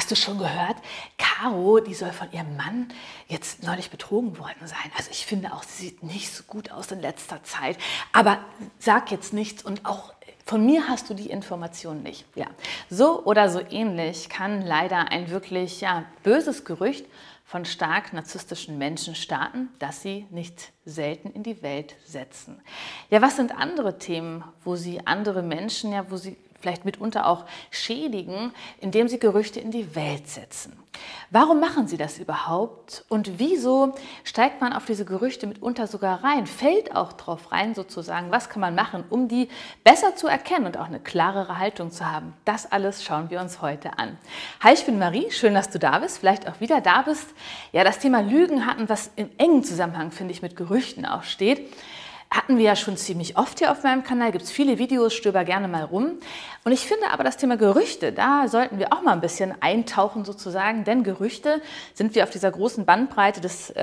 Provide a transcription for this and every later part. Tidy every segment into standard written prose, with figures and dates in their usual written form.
Hast du schon gehört, Caro, die soll von ihrem Mann jetzt neulich betrogen worden sein. Also ich finde auch, sie sieht nicht so gut aus in letzter Zeit. Aber sag jetzt nichts und auch von mir hast du die Information nicht. Ja, so oder so ähnlich kann leider ein wirklich böses Gerücht von stark narzisstischen Menschen starten, das sie nicht selten in die Welt setzen. Ja, was sind andere Themen, wo sie andere Menschen, wo sie vielleicht mitunter auch schädigen, indem sie Gerüchte in die Welt setzen? Warum machen sie das überhaupt? Und wieso steigt man auf diese Gerüchte mitunter sogar rein? Fällt auch drauf rein sozusagen, was kann man machen, um die besser zu erkennen und auch eine klarere Haltung zu haben? Das alles schauen wir uns heute an. Hi, ich bin Marie, schön, dass du da bist, vielleicht auch wieder da bist. Ja, das Thema Lügen hatten, was im engen Zusammenhang, finde ich, mit Gerüchten auch steht. Hatten wir ja schon ziemlich oft hier auf meinem Kanal, gibt es viele Videos, stöber gerne mal rum. Und ich finde aber das Thema Gerüchte, da sollten wir auch mal ein bisschen eintauchen sozusagen, denn Gerüchte sind wir auf dieser großen Bandbreite des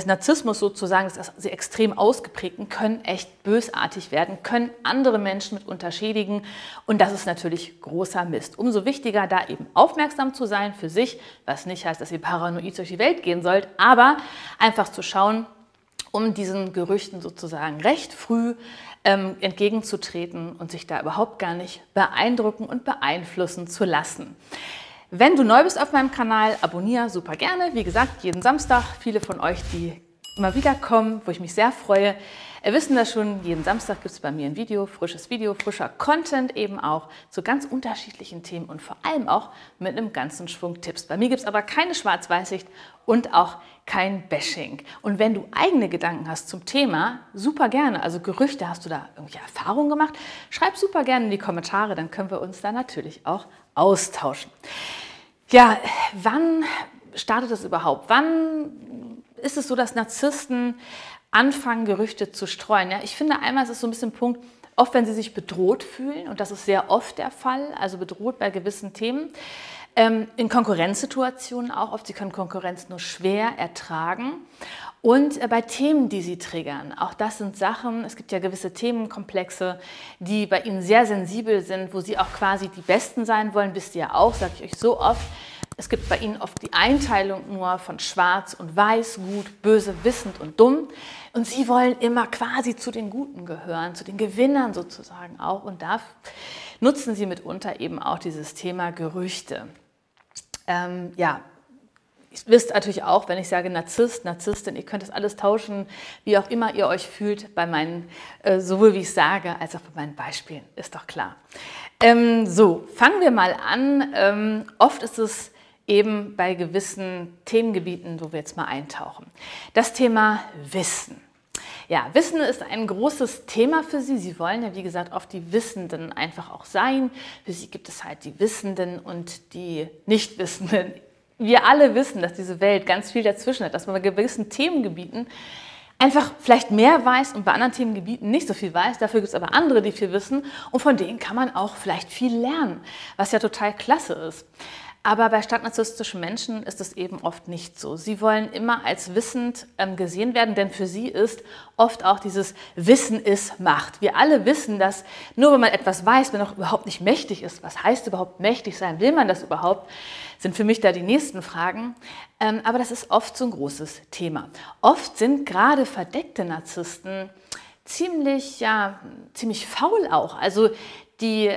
Narzissmus sozusagen, das sie extrem ausgeprägten, können echt bösartig werden, können andere Menschen mitunter schädigen und das ist natürlich großer Mist. Umso wichtiger, da eben aufmerksam zu sein für sich, was nicht heißt, dass ihr paranoid durch die Welt gehen sollt, aber einfach zu schauen, um diesen Gerüchten sozusagen recht früh entgegenzutreten und sich da überhaupt gar nicht beeindrucken und beeinflussen zu lassen. Wenn du neu bist auf meinem Kanal, abonniere super gerne. Wie gesagt, jeden Samstag. Viele von euch, die immer wieder kommen, wo ich mich sehr freue, wissen das schon, jeden Samstag gibt es bei mir ein Video, frischer Content eben auch zu ganz unterschiedlichen Themen und vor allem auch mit einem ganzen Schwung Tipps. Bei mir gibt es aber keine Schwarz-Weiß-Sicht und auch kein Bashing. Und wenn du eigene Gedanken hast zum Thema, super gerne, also Gerüchte, hast du da irgendwelche Erfahrungen gemacht, schreib super gerne in die Kommentare, dann können wir uns da natürlich auch austauschen. Ja, wann startet das überhaupt? Wann ist es so, dass Narzissten anfangen, Gerüchte zu streuen? Ja, ich finde einmal, es ist so ein bisschen ein Punkt, oft wenn sie sich bedroht fühlen, und das ist sehr oft der Fall, also bedroht bei gewissen Themen, in Konkurrenzsituationen auch oft, sie können Konkurrenz nur schwer ertragen und bei Themen, die sie triggern. Auch das sind Sachen, es gibt ja gewisse Themenkomplexe, die bei ihnen sehr sensibel sind, wo sie auch quasi die Besten sein wollen, wisst ihr ja auch, sage ich euch so oft. Es gibt bei ihnen oft die Einteilung nur von schwarz und weiß, gut, böse, wissend und dumm. Und sie wollen immer quasi zu den Guten gehören, zu den Gewinnern sozusagen auch. Und da nutzen sie mitunter eben auch dieses Thema Gerüchte. Ihr wisst natürlich auch, wenn ich sage Narzisst, Narzisstin, ihr könnt das alles tauschen, wie auch immer ihr euch fühlt, bei meinen, sowohl wie ich sage, als auch bei meinen Beispielen, ist doch klar. So, fangen wir mal an. Oft ist es eben bei gewissen Themengebieten, wo wir jetzt mal eintauchen. Das Thema Wissen. Ja, Wissen ist ein großes Thema für sie. Sie wollen ja, wie gesagt, oft die Wissenden einfach auch sein. Für sie gibt es halt die Wissenden und die Nichtwissenden. Wir alle wissen, dass diese Welt ganz viel dazwischen hat, dass man bei gewissen Themengebieten einfach vielleicht mehr weiß und bei anderen Themengebieten nicht so viel weiß. Dafür gibt es aber andere, die viel wissen und von denen kann man auch vielleicht viel lernen, was ja total klasse ist. Aber bei stark narzisstischen Menschen ist es eben oft nicht so. Sie wollen immer als wissend gesehen werden, denn für sie ist oft auch dieses Wissen ist Macht. Wir alle wissen, dass nur wenn man etwas weiß, man auch überhaupt nicht mächtig ist. Was heißt überhaupt mächtig sein? Will man das überhaupt? Sind für mich da die nächsten Fragen. Aber das ist oft so ein großes Thema. Oft sind gerade verdeckte Narzissten ziemlich faul auch. Also die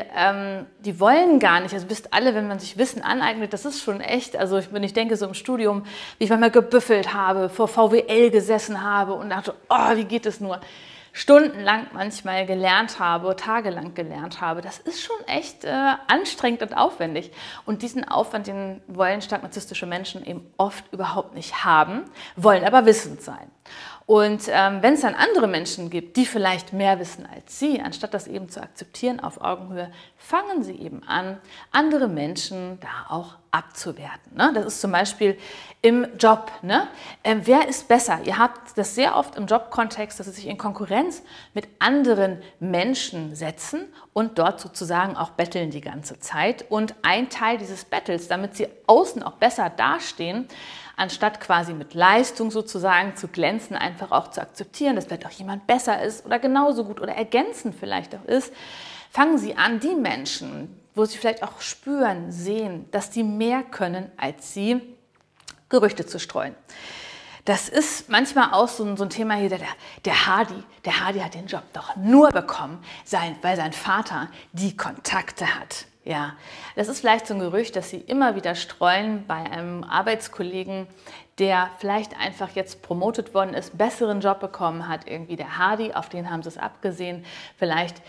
wollen gar nicht, also wisst alle, wenn man sich Wissen aneignet, das ist schon echt, also wenn ich denke so im Studium, wie ich manchmal gebüffelt habe, vor VWL gesessen habe und dachte, oh, wie geht es nur? Stundenlang manchmal gelernt habe, tagelang gelernt habe, das ist schon echt anstrengend und aufwendig. Und diesen Aufwand, den wollen stark narzisstische Menschen eben oft überhaupt nicht haben, wollen aber wissend sein. Und wenn es dann andere Menschen gibt, die vielleicht mehr wissen als sie, anstatt das eben zu akzeptieren auf Augenhöhe, fangen sie eben an, andere Menschen da auch abzuwerten. Ne? Das ist zum Beispiel im Job. Ne? Wer ist besser? Ihr habt das sehr oft im Jobkontext, dass sie sich in Konkurrenz mit anderen Menschen setzen und dort sozusagen auch betteln die ganze Zeit. Und ein Teil dieses Battles, damit sie außen auch besser dastehen, anstatt quasi mit Leistung sozusagen zu glänzen, einfach auch zu akzeptieren, dass vielleicht auch jemand besser ist oder genauso gut oder ergänzend vielleicht auch ist, fangen sie an, die Menschen, wo sie vielleicht auch spüren, sehen, dass die mehr können, als sie Gerüchte zu streuen. Das ist manchmal auch so ein Thema hier, der Hardy hat den Job doch nur bekommen, weil sein Vater die Kontakte hat. Ja, das ist vielleicht so ein Gerücht, das Sie immer wieder streuen bei einem Arbeitskollegen, der vielleicht einfach jetzt promotet worden ist, besseren Job bekommen hat, irgendwie der Hardy, auf den haben Sie es abgesehen, vielleicht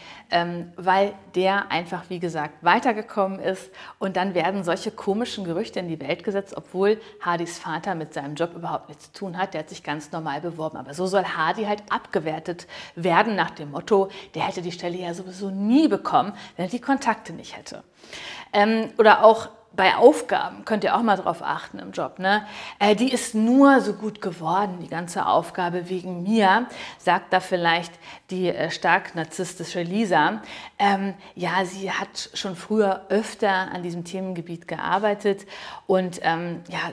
weil der einfach, wie gesagt, weitergekommen ist und dann werden solche komischen Gerüchte in die Welt gesetzt, obwohl Hardys Vater mit seinem Job überhaupt nichts zu tun hat, der hat sich ganz normal beworben. Aber so soll Hardy halt abgewertet werden nach dem Motto, der hätte die Stelle ja sowieso nie bekommen, wenn er die Kontakte nicht hätte. Oder auch bei Aufgaben könnt ihr auch mal drauf achten im Job. Ne? Die ist nur so gut geworden, die ganze Aufgabe wegen mir, sagt da vielleicht die stark narzisstische Lisa. Ja, sie hat schon früher öfter an diesem Themengebiet gearbeitet und ja,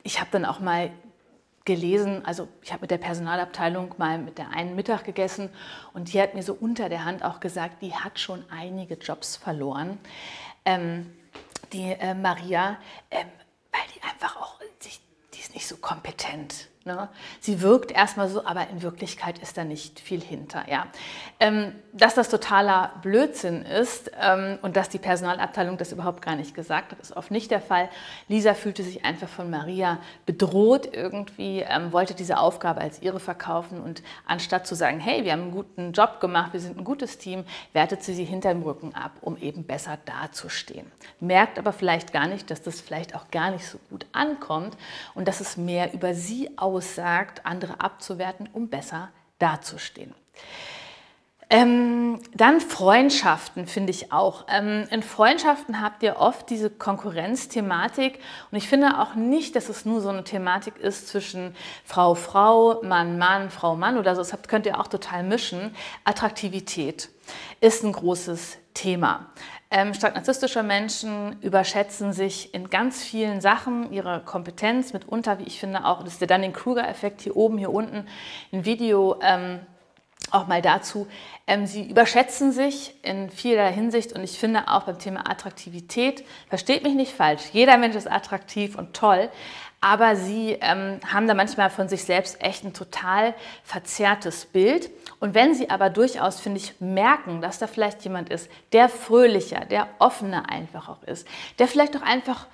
ich habe dann auch mal gelesen, also ich habe mit der Personalabteilung mal mit der einen Mittag gegessen und die hat mir so unter der Hand auch gesagt, die hat schon einige Jobs verloren. Die Maria, weil die einfach auch, die ist nicht so kompetent. Ne? Sie wirkt erstmal so, aber in Wirklichkeit ist da nicht viel hinter. Ja? Dass das totaler Blödsinn ist und dass die Personalabteilung das überhaupt gar nicht gesagt hat, ist oft nicht der Fall. Lisa fühlte sich einfach von Maria bedroht irgendwie, wollte diese Aufgabe als ihre verkaufen und anstatt zu sagen, hey, wir haben einen guten Job gemacht, wir sind ein gutes Team, wertet sie hinterm Rücken ab, um eben besser dazustehen. Merkt aber vielleicht gar nicht, dass das vielleicht auch gar nicht so gut ankommt und dass es mehr über sie aussagt, andere abzuwerten, um besser dazustehen. Dann Freundschaften finde ich auch. In Freundschaften habt ihr oft diese Konkurrenzthematik und ich finde auch nicht, dass es nur so eine Thematik ist zwischen Frau, Frau, Mann, Mann, Frau, Mann oder so. Das könnt ihr auch total mischen. Attraktivität ist ein großes Thema. Stark narzisstische Menschen überschätzen sich in ganz vielen Sachen, ihre Kompetenz mitunter, wie ich finde auch, das ist der Dunning-Kruger-Effekt hier oben, hier unten, ein Video auch mal dazu. Sie überschätzen sich in vieler Hinsicht und ich finde auch beim Thema Attraktivität, versteht mich nicht falsch, jeder Mensch ist attraktiv und toll, aber sie haben da manchmal von sich selbst echt ein total verzerrtes Bild. Und wenn sie aber durchaus, finde ich, merken, dass da vielleicht jemand ist, der fröhlicher, der offener einfach auch ist, der vielleicht auch einfach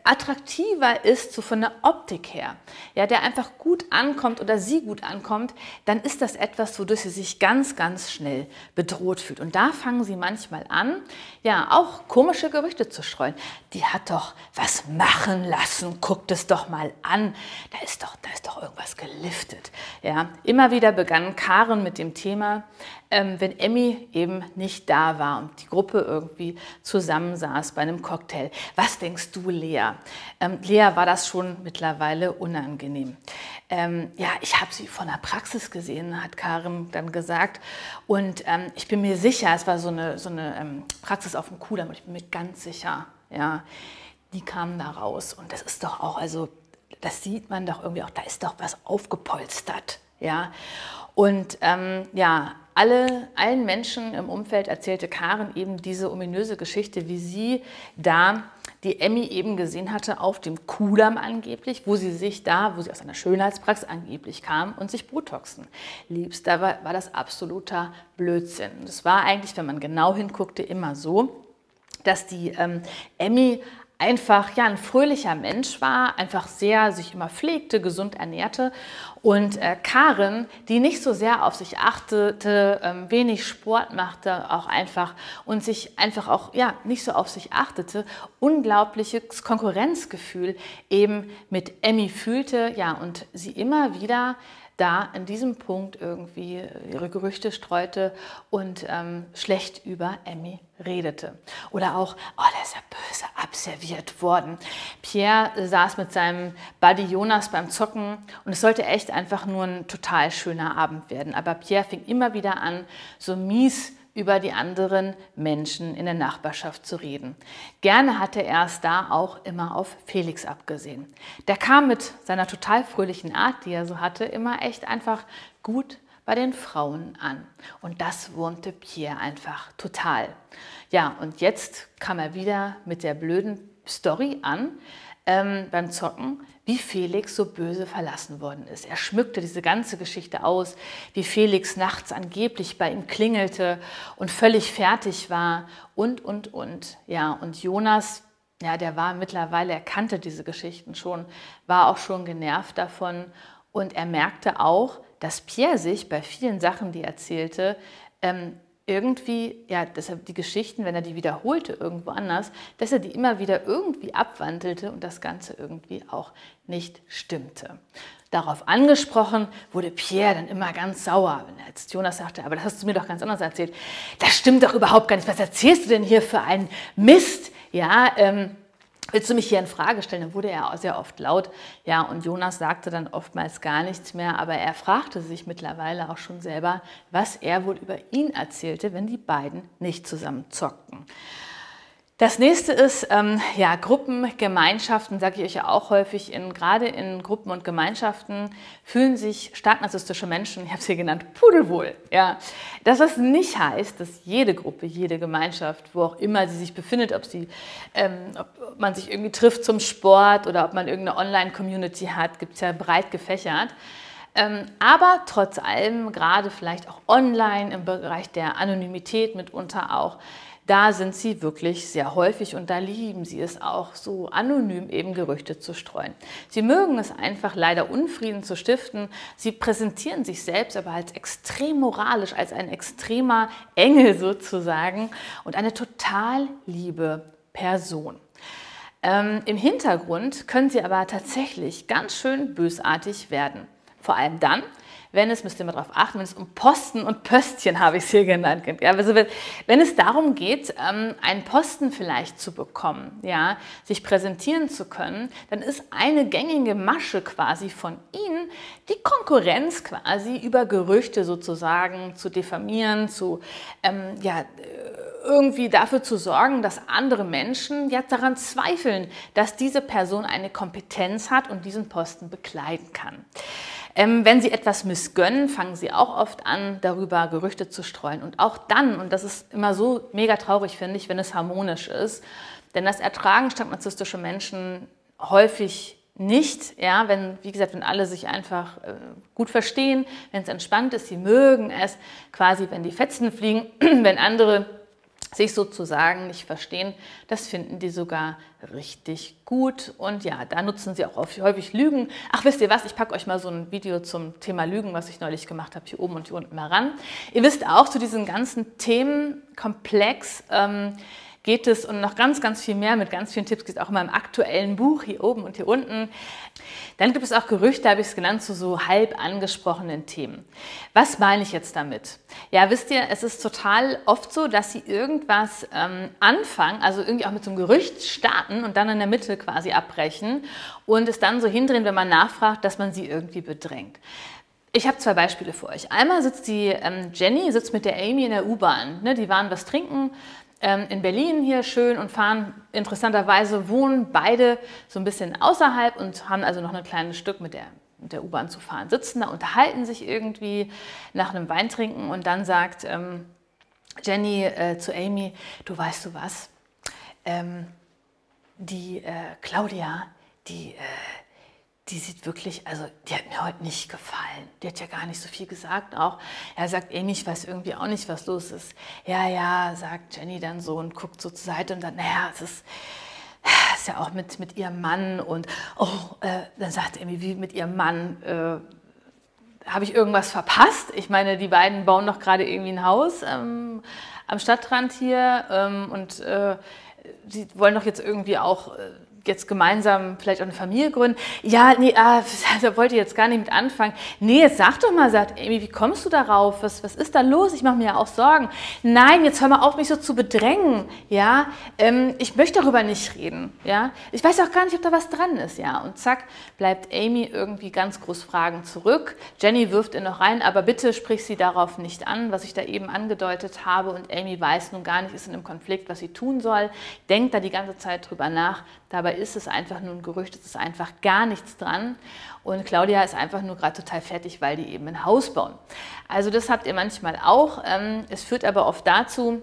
attraktiver ist, so von der Optik her, ja, der einfach gut ankommt oder sie gut ankommt, dann ist das etwas, wodurch sie sich ganz, ganz schnell bedroht fühlt. Und da fangen sie manchmal an, ja, auch komische Gerüchte zu streuen. Die hat doch was machen lassen, guckt es doch mal an, da ist doch irgendwas geliftet. Ja, immer wieder begann Karen mit dem Thema, wenn Emmy eben nicht da war und die Gruppe irgendwie zusammensaß bei einem Cocktail. Was denkst du, Lea? Lea war das schon mittlerweile unangenehm. Ja, ich habe sie von der Praxis gesehen, hat Karen dann gesagt. Und ich bin mir sicher, es war so eine Praxis auf dem Kudamm, und ich bin mir ganz sicher, ja, die kamen da raus. Und das ist doch auch, also das sieht man doch irgendwie auch, da ist doch was aufgepolstert. Ja? Und ja, allen Menschen im Umfeld erzählte Karen eben diese ominöse Geschichte, wie sie da die Emmy eben gesehen hatte auf dem Kudamm angeblich, wo sie aus einer Schönheitspraxis angeblich kam und sich botoxen ließ. Da war das absoluter Blödsinn. Das war eigentlich, wenn man genau hinguckte, immer so, dass die Emmy einfach ja, ein fröhlicher Mensch war, einfach sehr sich immer pflegte, gesund ernährte. Und Karen, die nicht so sehr auf sich achtete, wenig Sport machte auch einfach und sich einfach auch ja, nicht so auf sich achtete, unglaubliches Konkurrenzgefühl eben mit Emmy fühlte, ja, und sie immer wieder da an diesem Punkt irgendwie ihre Gerüchte streute und schlecht über Emmy redete. Oder auch, oh, der ist ja böse abserviert worden. Pierre saß mit seinem Buddy Jonas beim Zocken und es sollte echt einfach nur ein total schöner Abend werden. Aber Pierre fing immer wieder an, so mies über die anderen Menschen in der Nachbarschaft zu reden. Gerne hatte er es da auch immer auf Felix abgesehen. Der kam mit seiner total fröhlichen Art, die er so hatte, immer echt einfach gut bei den Frauen an. Und das wurmte Pierre einfach total. Ja, und jetzt kam er wieder mit der blöden Story an, beim Zocken, wie Felix so böse verlassen worden ist. Er schmückte diese ganze Geschichte aus, wie Felix nachts angeblich bei ihm klingelte und völlig fertig war und. Ja, und Jonas, ja, der war mittlerweile, er kannte diese Geschichten schon, war auch schon genervt davon und er merkte auch, dass Pierre sich bei vielen Sachen, die er erzählte, irgendwie, ja, dass er die Geschichten, wenn er die wiederholte irgendwo anders, dass er die immer wieder irgendwie abwandelte und das Ganze irgendwie auch nicht stimmte. Darauf angesprochen wurde Pierre dann immer ganz sauer, wenn er jetzt Jonas sagte, aber das hast du mir doch ganz anders erzählt. Das stimmt doch überhaupt gar nicht. Was erzählst du denn hier für einen Mist? Ja, willst du mich hier in Frage stellen? Dann wurde er auch sehr oft laut. Ja, und Jonas sagte dann oftmals gar nichts mehr, aber er fragte sich mittlerweile auch schon selber, was er wohl über ihn erzählte, wenn die beiden nicht zusammen zockten. Das nächste ist, ja, Gruppen, Gemeinschaften, sage ich euch ja auch häufig, gerade in Gruppen und Gemeinschaften fühlen sich stark narzisstische Menschen, ich habe es hier genannt, pudelwohl. Ja. Das, was nicht heißt, dass jede Gruppe, jede Gemeinschaft, wo auch immer sie sich befindet, ob man sich irgendwie trifft zum Sport oder ob man irgendeine Online-Community hat, gibt es ja breit gefächert. Aber trotz allem, gerade vielleicht auch online im Bereich der Anonymität mitunter auch, da sind sie wirklich sehr häufig und da lieben sie es auch, so anonym eben Gerüchte zu streuen. Sie mögen es einfach, leider Unfrieden zu stiften. Sie präsentieren sich selbst aber als extrem moralisch, als ein extremer Engel sozusagen und eine total liebe Person. Im Hintergrund können sie aber tatsächlich ganz schön bösartig werden. Vor allem dann, wenn es, müsst ihr mal darauf achten, wenn es um Posten und Pöstchen, habe ich es hier genannt, geht. Ja, also wenn es darum geht, einen Posten vielleicht zu bekommen, ja, sich präsentieren zu können, dann ist eine gängige Masche quasi von ihnen, die Konkurrenz quasi über Gerüchte sozusagen zu diffamieren, ja, irgendwie dafür zu sorgen, dass andere Menschen jetzt daran zweifeln, dass diese Person eine Kompetenz hat und diesen Posten bekleiden kann. Wenn sie etwas missgönnen, fangen sie auch oft an, darüber Gerüchte zu streuen. Und auch dann, und das ist immer so mega traurig, finde ich, wenn es harmonisch ist, denn das ertragen stark narzisstische Menschen häufig nicht, ja, wie gesagt, wenn alle sich einfach gut verstehen, wenn es entspannt ist, sie mögen es quasi, wenn die Fetzen fliegen, wenn andere sich sozusagen nicht verstehen, das finden die sogar richtig gut. Und ja, da nutzen sie auch häufig Lügen. Ach, wisst ihr was, ich packe euch mal so ein Video zum Thema Lügen, was ich neulich gemacht habe, hier oben und hier unten mal ran. Ihr wisst auch, zu diesem ganzen Themenkomplex geht es und noch ganz, ganz viel mehr mit ganz vielen Tipps, geht es auch in meinem aktuellen Buch hier oben und hier unten. Dann gibt es auch Gerüchte, habe ich es genannt, zu so halb angesprochenen Themen. Was meine ich jetzt damit? Ja, wisst ihr, es ist total oft so, dass sie irgendwas anfangen, also irgendwie auch mit so einem Gerücht starten und dann in der Mitte quasi abbrechen und es dann so hindrehen, wenn man nachfragt, dass man sie irgendwie bedrängt. Ich habe zwei Beispiele für euch. Einmal sitzt die Jenny mit der Amy in der U-Bahn. Ne, die waren was trinken in Berlin hier schön und fahren, interessanterweise wohnen beide so ein bisschen außerhalb und haben also noch ein kleines Stück mit der U-Bahn zu fahren. Sitzen da, unterhalten sich irgendwie nach einem Weintrinken und dann sagt Jenny zu Amy, du weißt du was, die Claudia, die sieht wirklich, also die hat mir heute nicht gefallen. Die hat ja gar nicht so viel gesagt auch. Er sagt, Amy, ich weiß irgendwie auch nicht, was los ist. Ja, sagt Jenny dann so und guckt so zur Seite und sagt, naja, es ist ja auch mit ihrem Mann und dann sagt Amy, wie mit ihrem Mann, habe ich irgendwas verpasst? Ich meine, die beiden bauen doch gerade irgendwie ein Haus am Stadtrand hier und sie wollen doch jetzt irgendwie auch jetzt gemeinsam vielleicht auch eine Familie gründen. Ja, nee, da wollte ich jetzt gar nicht mit anfangen. Nee, jetzt sag doch mal, sagt Amy, wie kommst du darauf? Was ist da los? Ich mache mir ja auch Sorgen. Nein, jetzt hör mal auf, mich so zu bedrängen. Ja, ich möchte darüber nicht reden. Ja, ich weiß auch gar nicht, ob da was dran ist. Ja, und zack, bleibt Amy irgendwie ganz groß Fragen zurück. Jenny wirft ihn noch rein, aber bitte sprich sie darauf nicht an, was ich da eben angedeutet habe. Und Amy weiß nun gar nicht, ist in einem Konflikt, was sie tun soll. Denkt da die ganze Zeit drüber nach. Dabei dabei ist es einfach nur ein Gerücht, es ist einfach gar nichts dran. Und Claudia ist einfach nur gerade total fertig, weil die eben ein Haus bauen. Also das habt ihr manchmal auch. Es führt aber oft dazu,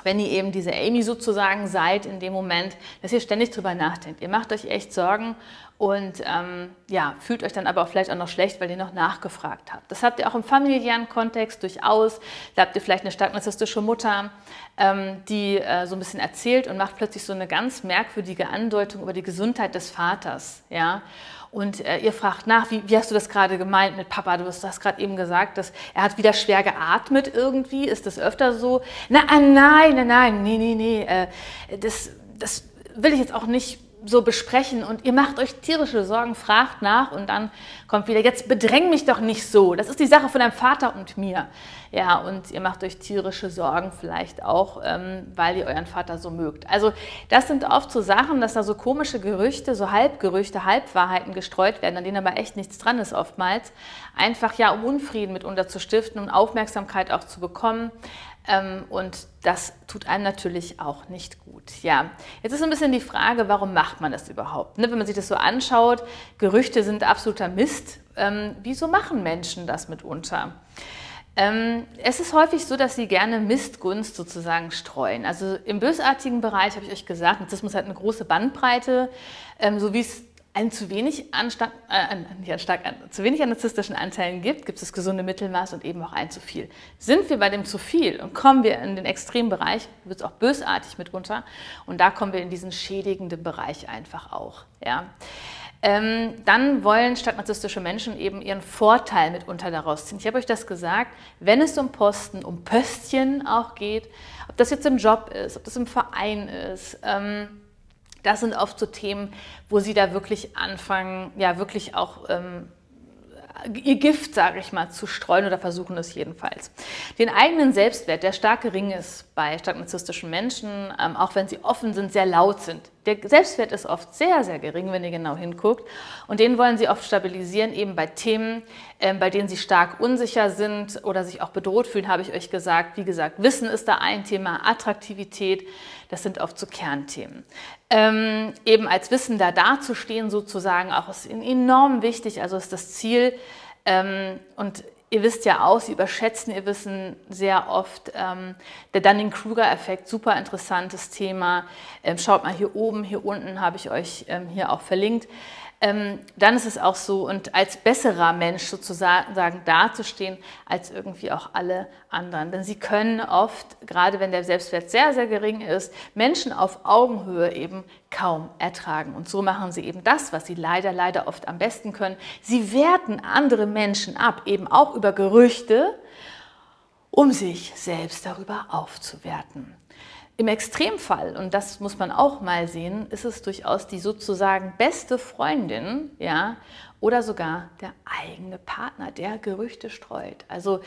wenn ihr eben diese Amy sozusagen seid in dem Moment, dass ihr ständig drüber nachdenkt. Ihr macht euch echt Sorgen und ja, fühlt euch dann aber auch vielleicht auch noch schlecht, weil ihr noch nachgefragt habt. Das habt ihr auch im familiären Kontext durchaus. Da habt ihr vielleicht eine stark narzisstische Mutter, die so ein bisschen erzählt und macht plötzlich so eine ganz merkwürdige Andeutung über die Gesundheit des Vaters. Ja? Und ihr fragt nach, wie hast du das gerade gemeint mit Papa? Du hast gerade eben gesagt, dass er hat wieder schwer geatmet irgendwie. Ist das öfter so? Nein, nee. Das will ich jetzt auch nicht so besprechen. Und ihr macht euch tierische Sorgen, fragt nach und dann kommt wieder, jetzt bedräng mich doch nicht so. Das ist die Sache von deinem Vater und mir. Ja, und ihr macht euch tierische Sorgen vielleicht auch, weil ihr euren Vater so mögt. Also das sind oft so Sachen, dass da so komische Gerüchte, so Halbgerüchte, Halbwahrheiten gestreut werden, an denen aber echt nichts dran ist oftmals. Einfach ja, um Unfrieden mitunter zu stiften, um Aufmerksamkeit auch zu bekommen. Und das tut einem natürlich auch nicht gut. Ja, jetzt ist so ein bisschen die Frage, warum macht man das überhaupt? Ne, wenn man sich das so anschaut, Gerüchte sind absoluter Mist. Wieso machen Menschen das mitunter? Es ist häufig so, dass sie gerne Missgunst sozusagen streuen. Also im bösartigen Bereich habe ich euch gesagt, Narzissmus hat eine große Bandbreite, so wie es zu wenig an narzisstischen Anteilen gibt es das gesunde Mittelmaß und eben auch ein zu viel. Sind wir bei dem zu viel und kommen wir in den Extrembereich, wird es auch bösartig mitunter und da kommen wir in diesen schädigenden Bereich einfach auch. Ja. Dann wollen stark narzisstische Menschen eben ihren Vorteil mitunter daraus ziehen. Ich habe euch das gesagt, wenn es um Posten, um Pöstchen auch geht, ob das jetzt im Job ist, ob das im Verein ist, das sind oft so Themen, wo sie da wirklich anfangen, ja wirklich auch ihr Gift, sage ich mal, zu streuen oder versuchen es jedenfalls. Den eigenen Selbstwert, der stark gering ist bei stark narzisstischen Menschen, auch wenn sie offen sind, sehr laut sind. Der Selbstwert ist oft sehr, sehr gering, wenn ihr genau hinguckt. Und den wollen sie oft stabilisieren, eben bei Themen, bei denen sie stark unsicher sind oder sich auch bedroht fühlen, habe ich euch gesagt. Wie gesagt, Wissen ist da ein Thema, Attraktivität, das sind oft so Kernthemen. Eben als Wissender dazustehen sozusagen, auch ist ihnen enorm wichtig, also ist das Ziel. Und ihr wisst ja auch, sie überschätzen ihr Wissen sehr oft. Der Dunning-Kruger-Effekt, super interessantes Thema. Schaut mal hier oben, hier unten habe ich euch hier auch verlinkt. Dann ist es auch so, und als besserer Mensch sozusagen dazustehen, als irgendwie auch alle anderen. Denn sie können oft, gerade wenn der Selbstwert sehr, sehr gering ist, Menschen auf Augenhöhe eben kaum ertragen. Und so machen sie eben das, was sie leider, leider oft am besten können. Sie werten andere Menschen ab, eben auch über Gerüchte, um sich selbst darüber aufzuwerten. Im Extremfall, und das muss man auch mal sehen, ist es durchaus die sozusagen beste Freundin, ja, oder sogar der eigene Partner, der Gerüchte streut. Also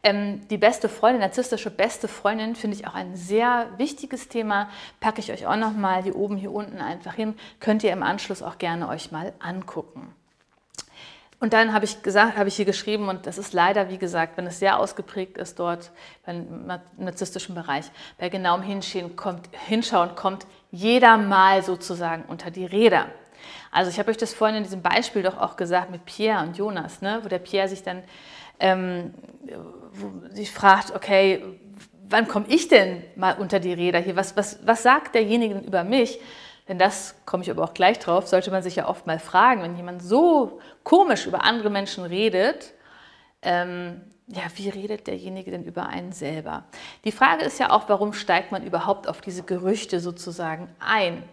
die beste Freundin, narzisstische beste Freundin, finde ich auch ein sehr wichtiges Thema. Packe ich euch auch nochmal hier oben, hier unten einfach hin. Könnt ihr im Anschluss auch gerne euch mal angucken. Und dann habe ich hier geschrieben, und das ist leider, wie gesagt, wenn es sehr ausgeprägt ist dort im narzisstischen Bereich, bei genauem Hinschauen kommt jeder mal sozusagen unter die Räder. Also ich habe euch das vorhin in diesem Beispiel doch auch gesagt mit Pierre und Jonas, ne, wo der Pierre sich dann sich fragt, okay, wann komme ich denn mal unter die Räder hier? Was sagt derjenige denn über mich? Denn das, komme ich aber auch gleich drauf, sollte man sich ja oft mal fragen, wenn jemand so komisch über andere Menschen redet, ja, wie redet derjenige denn über einen selber? Die Frage ist ja auch, warum steigt man überhaupt auf diese Gerüchte sozusagen ein?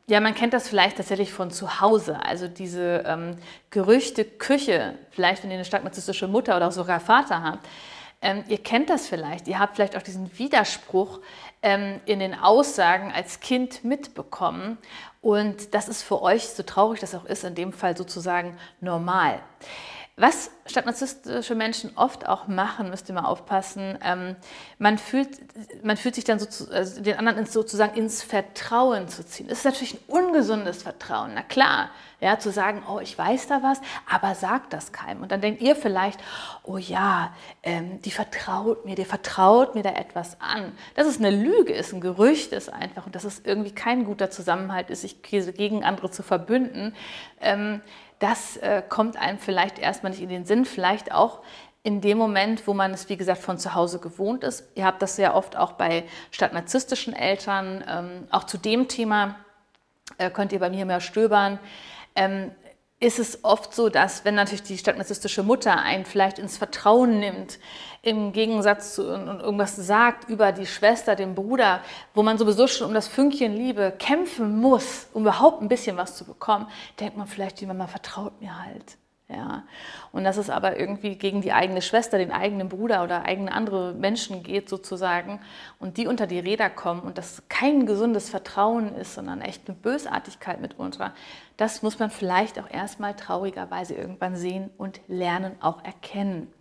Ja, man kennt das vielleicht tatsächlich von zu Hause, also diese Gerüchteküche, vielleicht wenn ihr eine stark narzisstische Mutter oder sogar Vater habt. Ihr kennt das vielleicht, ihr habt vielleicht auch diesen Widerspruch in den Aussagen als Kind mitbekommen und das ist für euch, so traurig das auch ist, in dem Fall sozusagen normal. Was stadtnarzisstische Menschen oft auch machen, müsst ihr mal aufpassen, man fühlt sich dann den anderen sozusagen ins Vertrauen zu ziehen. Das ist natürlich ein ungesundes Vertrauen, na klar, ja, zu sagen, oh, ich weiß da was, aber sagt das keinem. Und dann denkt ihr vielleicht, oh ja, die vertraut mir da etwas an. Das ist eine Lüge, ist ein Gerücht, ist einfach, und dass es irgendwie kein guter Zusammenhalt ist, sich gegen andere zu verbünden. Das kommt einem vielleicht erstmal nicht in den Sinn, vielleicht auch in dem Moment, wo man es, wie gesagt, von zu Hause gewohnt ist. Ihr habt das sehr oft auch bei stadtnarzisstischen Eltern. Auch zu dem Thema könnt ihr bei mir mehr stöbern. Ist es oft so, dass, wenn natürlich die stadtnarzisstische Mutter einen vielleicht ins Vertrauen nimmt, im Gegensatz zu und irgendwas sagt über die Schwester, den Bruder, wo man sowieso schon um das Fünkchen Liebe kämpfen muss, um überhaupt ein bisschen was zu bekommen, denkt man vielleicht, die Mama vertraut mir halt. Ja. Und dass es aber irgendwie gegen die eigene Schwester, den eigenen Bruder oder eigene andere Menschen geht sozusagen und die unter die Räder kommen und das kein gesundes Vertrauen ist, sondern echt eine Bösartigkeit mitunter, das muss man vielleicht auch erstmal traurigerweise irgendwann sehen und lernen, auch erkennen.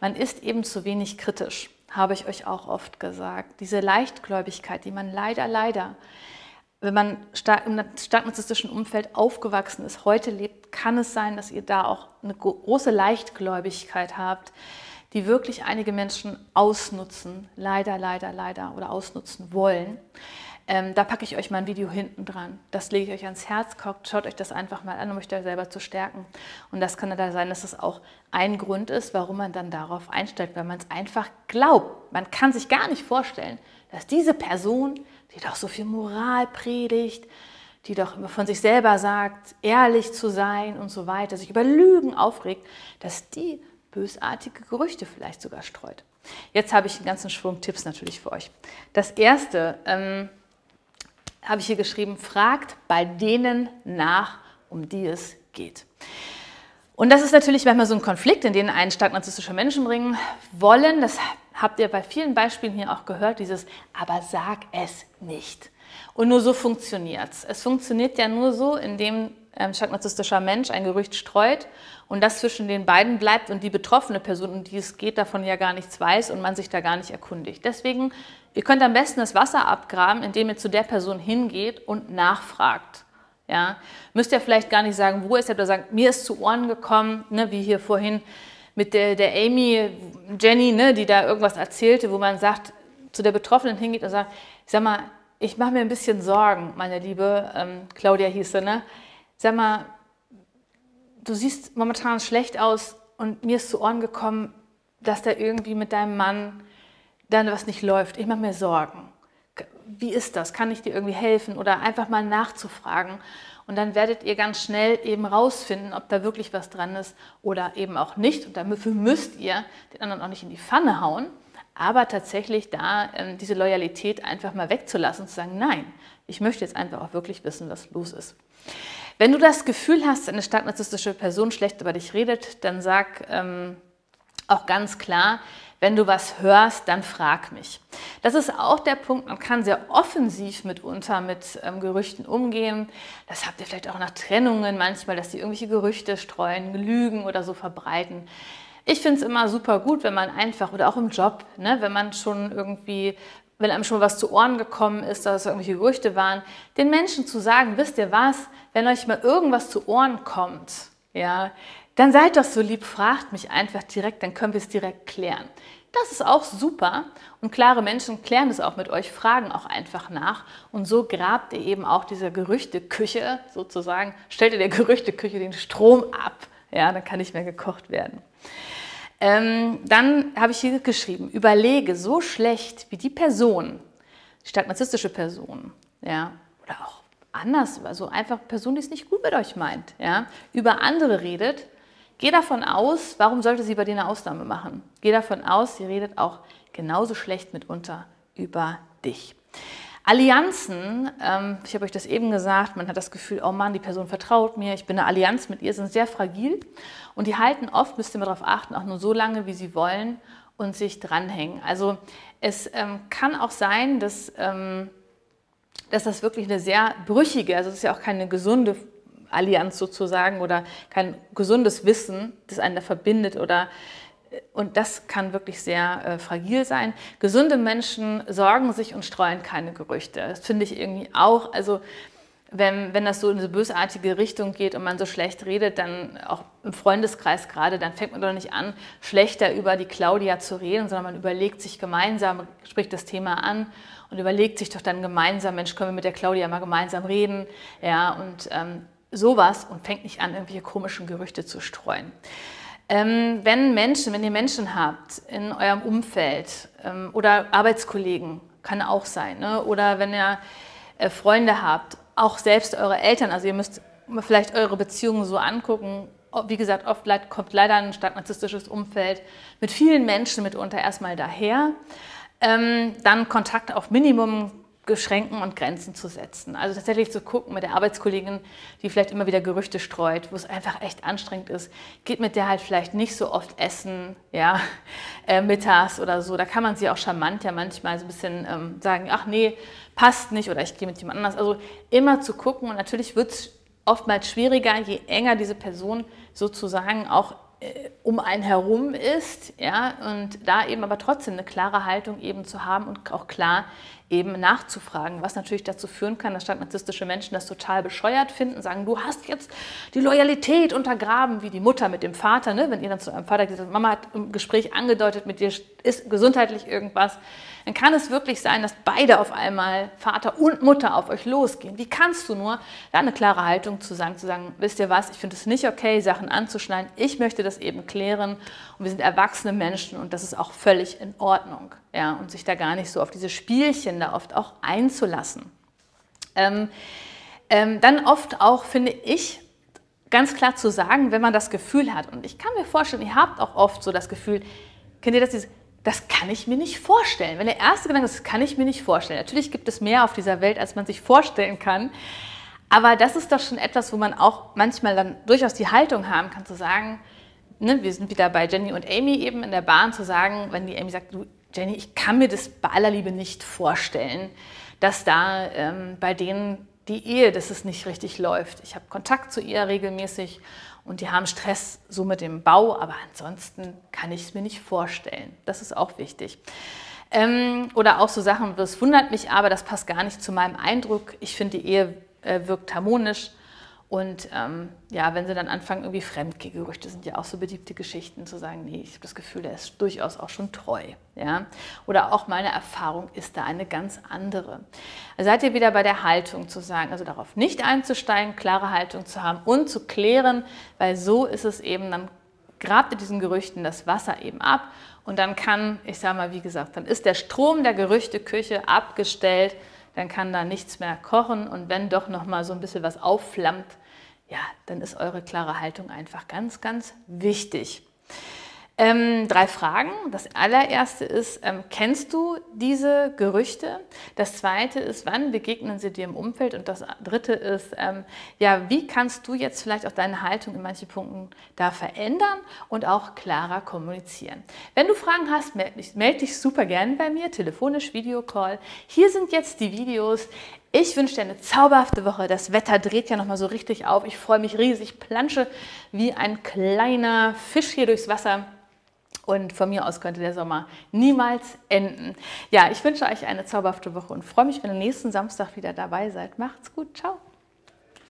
Man ist eben zu wenig kritisch, habe ich euch auch oft gesagt. Diese Leichtgläubigkeit, die man leider, wenn man im stadtnarzisstischen Umfeld aufgewachsen ist, heute lebt, kann es sein, dass ihr da auch eine große Leichtgläubigkeit habt, die wirklich einige Menschen ausnutzen, leider oder ausnutzen wollen. Da packe ich euch mal ein Video hinten dran. Das lege ich euch ans Herz, schaut euch das einfach mal an, um euch da selber zu stärken. Und das kann da sein, dass es auch ein Grund ist, warum man dann darauf einsteigt, weil man es einfach glaubt. Man kann sich gar nicht vorstellen, dass diese Person, die doch so viel Moral predigt, die doch immer von sich selber sagt, ehrlich zu sein und so weiter, sich über Lügen aufregt, dass die bösartige Gerüchte vielleicht sogar streut. Jetzt habe ich einen ganzen Schwung Tipps natürlich für euch. Das erste habe ich hier geschrieben, fragt bei denen nach, um die es geht. Und das ist natürlich manchmal so ein Konflikt, in den einen stark narzisstische Menschen bringen wollen. Das habt ihr bei vielen Beispielen hier auch gehört, dieses aber sag es nicht. Und nur so funktioniert es. Es funktioniert ja nur so, indem ein stark narzisstischer Mensch ein Gerücht streut und das zwischen den beiden bleibt und die betroffene Person, um die es geht, davon ja gar nichts weiß und man sich da gar nicht erkundigt. Deswegen, ihr könnt am besten das Wasser abgraben, indem ihr zu der Person hingeht und nachfragt. Ja, müsst ihr vielleicht gar nicht sagen, wo ist er, oder sagen, mir ist zu Ohren gekommen, ne, wie hier vorhin mit der Amy, Jenny, ne, die da irgendwas erzählte, wo man sagt, zu der Betroffenen hingeht und sagt, sag mal, ich mache mir ein bisschen Sorgen, meine Liebe, Claudia hieß sie, ne? Sag mal, du siehst momentan schlecht aus und mir ist zu Ohren gekommen, dass da irgendwie mit deinem Mann dann was nicht läuft. Ich mache mir Sorgen. Wie ist das? Kann ich dir irgendwie helfen? Oder einfach mal nachzufragen. Und dann werdet ihr ganz schnell eben rausfinden, ob da wirklich was dran ist oder eben auch nicht. Und dafür müsst ihr den anderen auch nicht in die Pfanne hauen, aber tatsächlich da diese Loyalität einfach mal wegzulassen und zu sagen, nein, ich möchte jetzt einfach auch wirklich wissen, was los ist. Wenn du das Gefühl hast, eine stark narzisstische Person schlecht über dich redet, dann sag auch ganz klar, wenn du was hörst, dann frag mich. Das ist auch der Punkt, man kann sehr offensiv mitunter mit Gerüchten umgehen. Das habt ihr vielleicht auch nach Trennungen manchmal, dass die irgendwelche Gerüchte streuen, Lügen oder so verbreiten. Ich finde es immer super gut, wenn man einfach, oder auch im Job, ne, wenn man schon irgendwie, wenn einem schon was zu Ohren gekommen ist, dass es irgendwelche Gerüchte waren, den Menschen zu sagen, wisst ihr was, wenn euch mal irgendwas zu Ohren kommt, ja, dann seid doch so lieb, fragt mich einfach direkt, dann können wir es direkt klären. Das ist auch super und klare Menschen klären es auch mit euch, fragen auch einfach nach und so grabt ihr eben auch diese Gerüchteküche sozusagen, stellt ihr der Gerüchteküche den Strom ab, ja, dann kann nicht mehr gekocht werden. Dann habe ich hier geschrieben, überlege so schlecht wie die Person, die stark narzisstische Person, ja, oder auch anders, also einfach eine Person, die es nicht gut mit euch meint, ja, über andere redet. Geh davon aus, warum sollte sie bei dir eine Ausnahme machen? Geh davon aus, sie redet auch genauso schlecht mitunter über dich. Allianzen, ich habe euch das eben gesagt, man hat das Gefühl, oh Mann, die Person vertraut mir, ich bin eine Allianz mit ihr, sind sehr fragil und die halten oft, müsst ihr mal darauf achten, auch nur so lange, wie sie wollen und sich dranhängen. Also es kann auch sein, dass das wirklich eine sehr brüchige, also es ist ja auch keine gesunde Allianz sozusagen oder kein gesundes Wissen, das einen da verbindet und das kann wirklich sehr fragil sein. Gesunde Menschen sorgen sich und streuen keine Gerüchte. Das finde ich irgendwie auch, also wenn das so in eine bösartige Richtung geht und man so schlecht redet, dann auch im Freundeskreis gerade, dann fängt man doch nicht an, schlechter über die Claudia zu reden, sondern man überlegt sich gemeinsam, spricht das Thema an und überlegt sich doch dann gemeinsam, Mensch, können wir mit der Claudia mal gemeinsam reden, ja, und sowas und fängt nicht an, irgendwelche komischen Gerüchte zu streuen. Wenn ihr Menschen habt in eurem Umfeld oder Arbeitskollegen, kann auch sein, ne? Oder wenn ihr Freunde habt, auch selbst eure Eltern, also ihr müsst vielleicht eure Beziehungen so angucken. Wie gesagt, oft kommt leider ein stark narzisstisches Umfeld mit vielen Menschen mitunter erstmal daher. Dann Kontakt auf Minimum beschränken und Grenzen zu setzen. Also tatsächlich zu gucken mit der Arbeitskollegin, die vielleicht immer wieder Gerüchte streut, wo es einfach echt anstrengend ist, geht mit der halt vielleicht nicht so oft essen, ja, mittags oder so. Da kann man sie auch charmant ja manchmal so ein bisschen sagen, ach nee, passt nicht oder ich gehe mit jemand anders. Also immer zu gucken und natürlich wird es oftmals schwieriger, je enger diese Person sozusagen auch um einen herum ist, ja, und da eben aber trotzdem eine klare Haltung eben zu haben und auch klar eben nachzufragen, was natürlich dazu führen kann, dass stark narzisstische Menschen das total bescheuert finden, sagen, du hast jetzt die Loyalität untergraben, wie die Mutter mit dem Vater, ne? Wenn ihr dann zu eurem Vater gesagt habt, Mama hat im Gespräch angedeutet, mit dir ist gesundheitlich irgendwas, dann kann es wirklich sein, dass beide auf einmal, Vater und Mutter, auf euch losgehen. Wie kannst du nur da eine klare Haltung zu sagen, wisst ihr was, ich finde es nicht okay, Sachen anzuschneiden, ich möchte das eben klären und wir sind erwachsene Menschen und das ist auch völlig in Ordnung. Ja, und sich da gar nicht so auf diese Spielchen da oft auch einzulassen. Dann oft auch, finde ich, ganz klar zu sagen, wenn man das Gefühl hat, und ich kann mir vorstellen, ihr habt auch oft so das Gefühl, kennt ihr das kann ich mir nicht vorstellen. Wenn der erste Gedanke ist, das kann ich mir nicht vorstellen. Natürlich gibt es mehr auf dieser Welt, als man sich vorstellen kann. Aber das ist doch schon etwas, wo man auch manchmal dann durchaus die Haltung haben kann, zu sagen, ne, wir sind wieder bei Jenny und Amy eben in der Bahn, zu sagen, wenn die Amy sagt, du Jenny, ich kann mir das bei aller Liebe nicht vorstellen, dass da bei denen die Ehe, dass es nicht richtig läuft. Ich habe Kontakt zu ihr regelmäßig und die haben Stress so mit dem Bau, aber ansonsten kann ich es mir nicht vorstellen. Das ist auch wichtig. Oder auch so Sachen, das wundert mich aber, das passt gar nicht zu meinem Eindruck. Ich finde, die Ehe wirkt harmonisch. Und ja, wenn sie dann anfangen, irgendwie Fremdgehgerüchte sind ja auch so beliebte Geschichten, zu sagen, nee, ich habe das Gefühl, der ist durchaus auch schon treu. Ja? Oder auch meine Erfahrung ist da eine ganz andere. Also seid ihr wieder bei der Haltung zu sagen, also darauf nicht einzusteigen, klare Haltung zu haben und zu klären, weil so ist es eben, dann grabt ihr diesen Gerüchten das Wasser eben ab und dann kann, ich sage mal, wie gesagt, dann ist der Strom der Gerüchteküche abgestellt, dann kann da nichts mehr kochen und wenn doch noch mal so ein bisschen was aufflammt, ja, dann ist eure klare Haltung einfach ganz, ganz wichtig. 3 Fragen. Das allererste ist, kennst du diese Gerüchte? Das zweite ist, wann begegnen sie dir im Umfeld? Und das dritte ist, ja, wie kannst du jetzt vielleicht auch deine Haltung in manchen Punkten da verändern und auch klarer kommunizieren? Wenn du Fragen hast, melde dich super gerne bei mir, telefonisch, Videocall. Hier sind jetzt die Videos. Ich wünsche dir eine zauberhafte Woche. Das Wetter dreht ja nochmal so richtig auf. Ich freue mich riesig. Ich plansche wie ein kleiner Fisch hier durchs Wasser. Und von mir aus könnte der Sommer niemals enden. Ja, ich wünsche euch eine zauberhafte Woche und freue mich, wenn ihr nächsten Samstag wieder dabei seid. Macht's gut. Ciao.